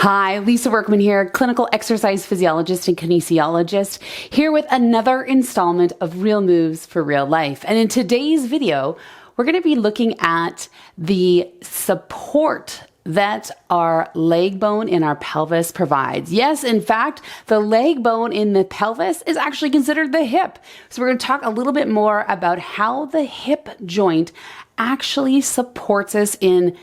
Hi, Lisa Workman here, clinical exercise physiologist and kinesiologist, here with another installment of Real Moves for Real Life. And in today's video, we're going to be looking at the support that our leg bone in our pelvis provides. Yes, in fact, the leg bone in the pelvis is actually considered the hip. So we're going to talk a little bit more about how the hip joint actually supports us in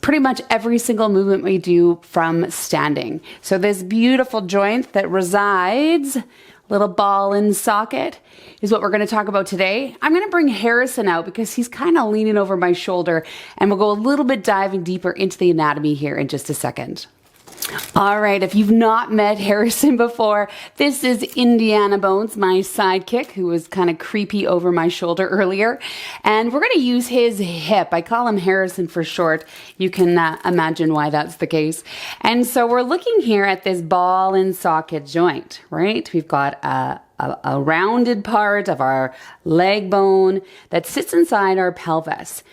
pretty much every single movement we do from standing. So this beautiful joint that resides, little ball and socket, is what we're going to talk about today. I'm going to bring Harrison out because he's kind of leaning over my shoulder, and we'll go a little bit diving deeper into the anatomy here in just a second. All right, if you've not met Harrison before, this is Indiana Bones, my sidekick, who was kind of creepy over my shoulder earlier. And we're going to use his hip. I call him Harrison for short. You can imagine why that's the case. And so we're looking here at this ball and socket joint, right? We've got a rounded part of our leg bone that sits inside our pelvis.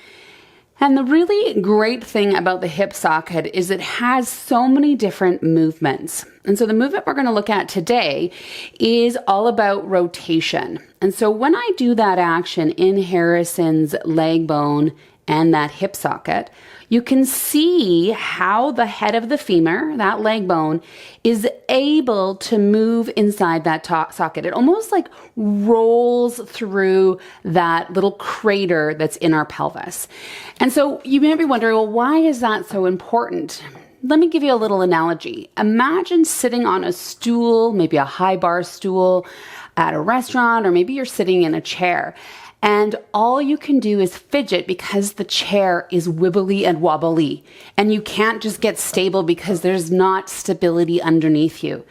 And the really great thing about the hip socket is it has so many different movements. And so the movement we're going to look at today is all about rotation. And so when I do that action in Harrison's leg bone and that hip socket, you can see how the head of the femur, that leg bone, is able to move inside that socket. It almost like rolls through that little crater that's in our pelvis. And so you may be wondering, well, why is that so important? Let me give you a little analogy. Imagine sitting on a stool, maybe a high bar stool at a restaurant, or maybe you're sitting in a chair. And all you can do is fidget because the chair is wibbly and wobbly. And you can't just get stable because there's not stability underneath you.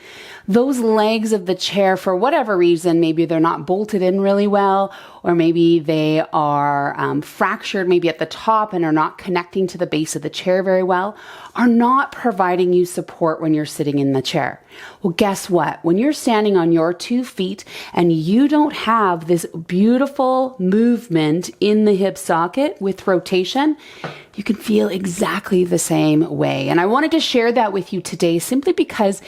Those legs of the chair, for whatever reason, maybe they're not bolted in really well, or maybe they are fractured maybe at the top and are not connecting to the base of the chair very well, are not providing you support when you're sitting in the chair. Well, guess what? When you're standing on your 2 feet and you don't have this beautiful movement in the hip socket with rotation, you can feel exactly the same way. And I wanted to share that with you today simply because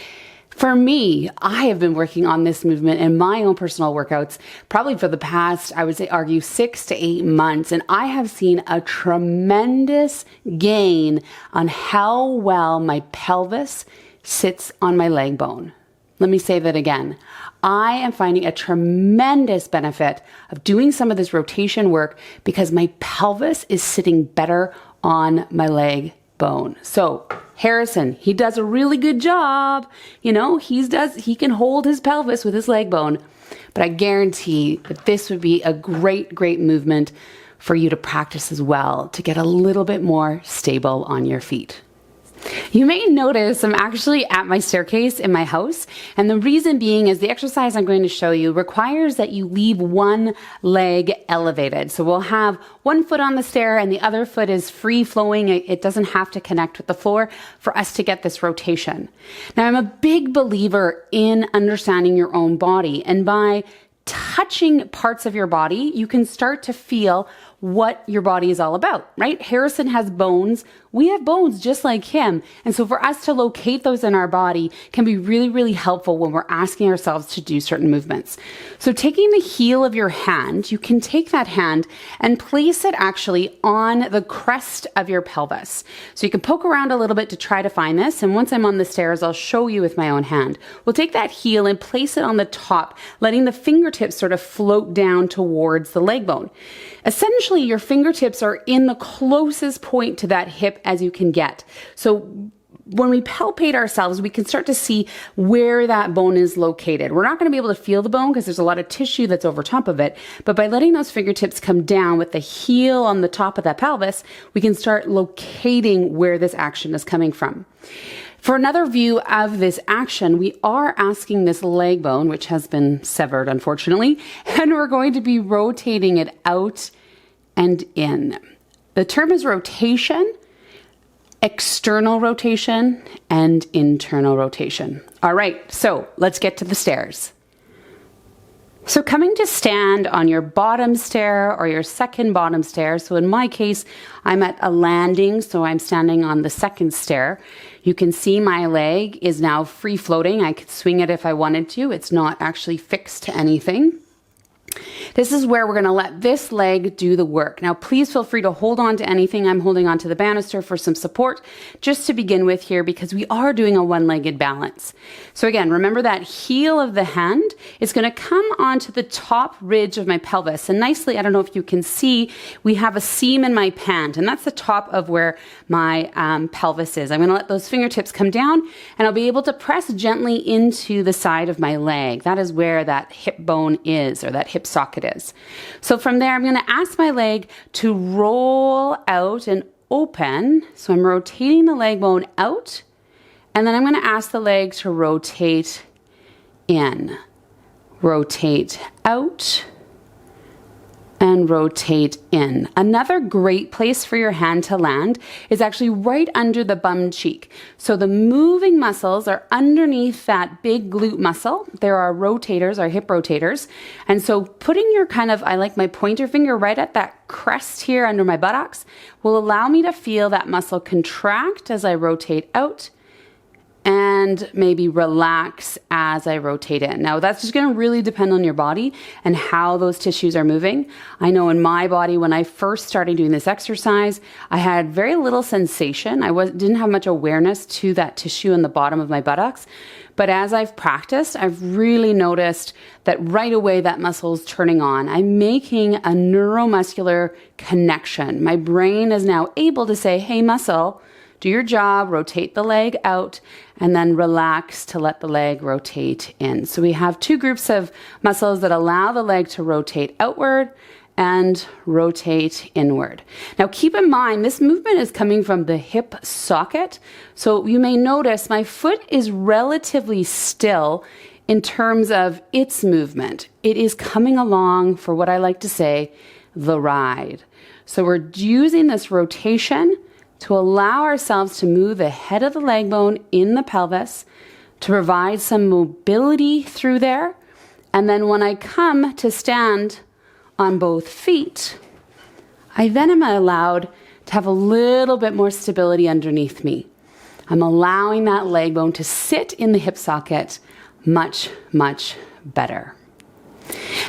for me, I have been working on this movement in my own personal workouts probably for the past, I would say, argue 6 to 8 months. And I have seen a tremendous gain on how well my pelvis sits on my leg bone. Let me say that again. I am finding a tremendous benefit of doing some of this rotation work because my pelvis is sitting better on my leg bone. So Harrison, he does a really good job. You know, he can hold his pelvis with his leg bone, but I guarantee that this would be a great, great movement for you to practice as well to get a little bit more stable on your feet. You may notice I'm actually at my staircase in my house, and the reason being is the exercise I'm going to show you requires that you leave one leg elevated. So we'll have one foot on the stair and the other foot is free flowing. It doesn't have to connect with the floor for us to get this rotation. Now, I'm a big believer in understanding your own body, and by touching parts of your body, you can start to feel what your body is all about, right? Harrison has bones. We have bones just like him. And so for us to locate those in our body can be really, really helpful when we're asking ourselves to do certain movements. So taking the heel of your hand, you can take that hand and place it actually on the crest of your pelvis. So you can poke around a little bit to try to find this. And once I'm on the stairs, I'll show you with my own hand. We'll take that heel and place it on the top, letting the fingertips sort of float down towards the leg bone. Essentially, your fingertips are in the closest point to that hip as you can get. So when we palpate ourselves, we can start to see where that bone is located. We're not going to be able to feel the bone because there's a lot of tissue that's over top of it. But by letting those fingertips come down with the heel on the top of that pelvis, we can start locating where this action is coming from. For another view of this action, we are asking this leg bone, which has been severed, unfortunately, and we're going to be rotating it out and in. The term is rotation, external rotation, and internal rotation. All right, so let's get to the stairs. So coming to stand on your bottom stair or your second bottom stair, so in my case, I'm at a landing, so I'm standing on the second stair. You can see my leg is now free floating. I could swing it if I wanted to. It's not actually fixed to anything. This is where we're going to let this leg do the work. Now, please feel free to hold on to anything. I'm holding on to the banister for some support just to begin with here because we are doing a one-legged balance. So again, remember that heel of the hand is going to come onto the top ridge of my pelvis. And nicely, I don't know if you can see, we have a seam in my pant, and that's the top of where my pelvis is. I'm going to let those fingertips come down, and I'll be able to press gently into the side of my leg. That is where that hip bone is, or that hip socket is. So from there, I'm going to ask my leg to roll out and open. So I'm rotating the leg bone out, and then I'm going to ask the leg to rotate in, rotate out, and rotate in. Another great place for your hand to land is actually right under the bum cheek. So the moving muscles are underneath that big glute muscle. There are rotators, or hip rotators. And so putting your I like my pointer finger right at that crest here under my buttocks will allow me to feel that muscle contract as I rotate out and maybe relax as I rotate in. Now, that's just going to really depend on your body and how those tissues are moving. I know in my body, when I first started doing this exercise, I had very little sensation. Didn't have much awareness to that tissue in the bottom of my buttocks. But as I've practiced, I've really noticed that right away that muscle is turning on. I'm making a neuromuscular connection. My brain is now able to say, hey, muscle, do your job, rotate the leg out, and then relax to let the leg rotate in. So we have two groups of muscles that allow the leg to rotate outward and rotate inward. Now keep in mind, this movement is coming from the hip socket. So you may notice my foot is relatively still in terms of its movement. It is coming along for what I like to say, the ride. So we're using this rotation to allow ourselves to move the head of the leg bone in the pelvis, to provide some mobility through there. And then when I come to stand on both feet, I then am allowed to have a little bit more stability underneath me. I'm allowing that leg bone to sit in the hip socket much, much better.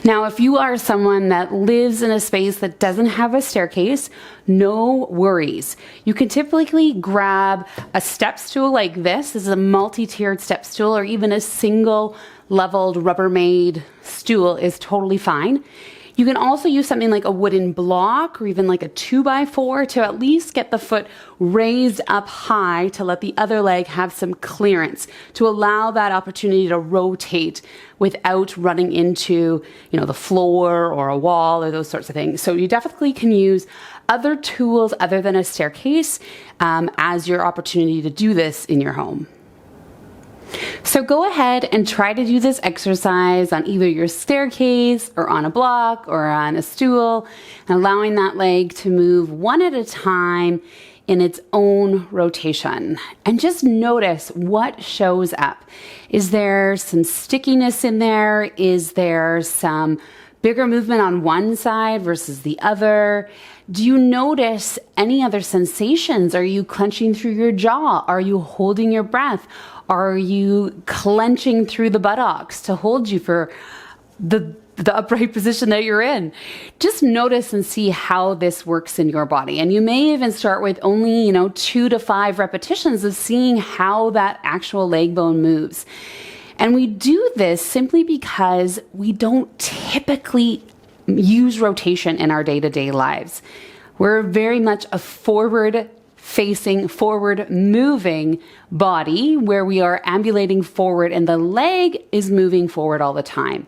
Now, if you are someone that lives in a space that doesn't have a staircase, no worries. You can typically grab a step stool like this. This is a multi-tiered step stool, or even a single leveled Rubbermaid stool is totally fine. You can also use something like a wooden block or even like a 2x4 to at least get the foot raised up high to let the other leg have some clearance, to allow that opportunity to rotate without running into, the floor or a wall or those sorts of things. So you definitely can use other tools other than a staircase as your opportunity to do this in your home. So go ahead and try to do this exercise on either your staircase or on a block or on a stool, and allowing that leg to move one at a time in its own rotation. And just notice what shows up. Is there some stickiness in there? Is there some bigger movement on one side versus the other? Do you notice any other sensations? Are you clenching through your jaw? Are you holding your breath? Are you clenching through the buttocks to hold you for the upright position that you're in? Just notice and see how this works in your body. And you may even start with only, 2 to 5 repetitions of seeing how that actual leg bone moves. And we do this simply because we don't typically use rotation in our day-to-day lives. We're very much a forward-facing, forward-moving body where we are ambulating forward and the leg is moving forward all the time.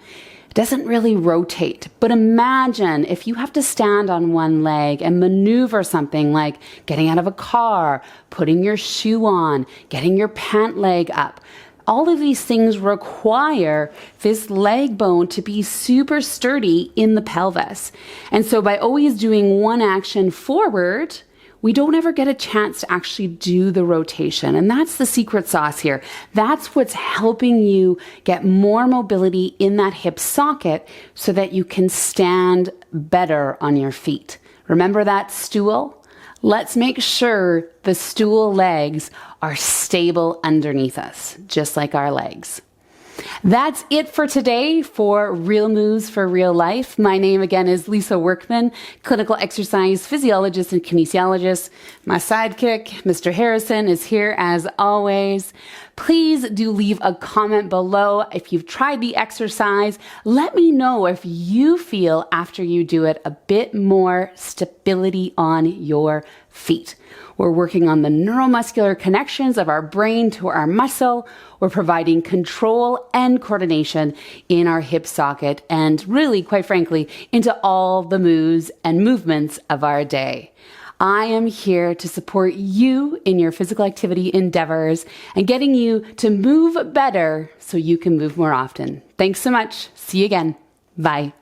It doesn't really rotate. But imagine if you have to stand on one leg and maneuver something like getting out of a car, putting your shoe on, getting your pant leg up. All of these things require this leg bone to be super sturdy in the pelvis. And so by always doing one action forward, we don't ever get a chance to actually do the rotation. And that's the secret sauce here. That's what's helping you get more mobility in that hip socket so that you can stand better on your feet. Remember that stool? Let's make sure the stool legs are stable underneath us, just like our legs. That's it for today for Real Moves for Real Life. My name again is Lisa Workman, clinical exercise physiologist and kinesiologist. My sidekick, Mr. Harrison, is here as always. Please do leave a comment below if you've tried the exercise. Let me know if you feel after you do it a bit more stability on your feet. We're working on the neuromuscular connections of our brain to our muscle. We're providing control and coordination in our hip socket and really, quite frankly, into all the moves and movements of our day. I am here to support you in your physical activity endeavors and getting you to move better so you can move more often. Thanks so much. See you again. Bye.